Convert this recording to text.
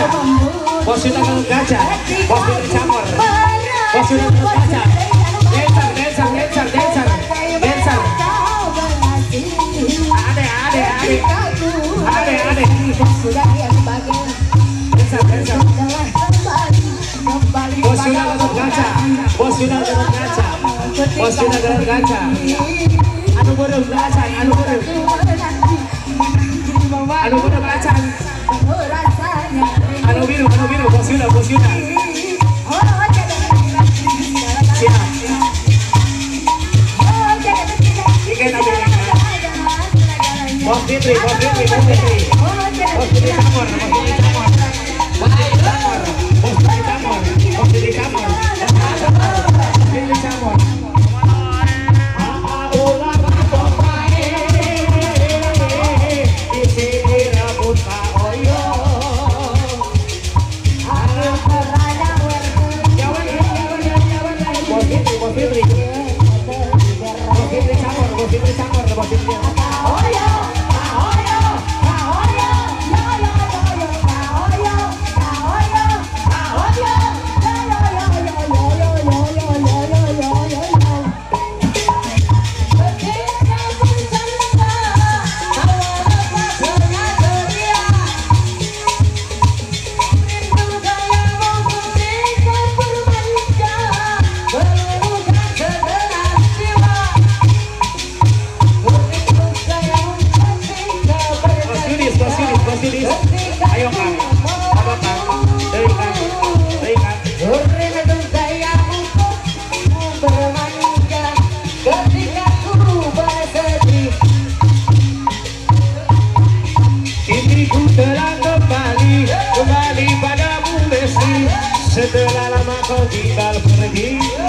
gajah. Bos sudah Gatot Kaca. Bos Fitri Campur. Bos sudah Gatot Kaca. Dancer. Ade. Dancer. Bos sudah Gatot Kaca. Bos sudah Gatot Kaca. Anu burung belasan. Anu burung belasan. Anu biru. Bos sudah. Siap. Ikan ambil. Bos Fitri Campur. Ayo Kang, apa Kang? Dari Kang. Diriku telah kembali padamu Lesti. Setelah lama kau tinggal pergi.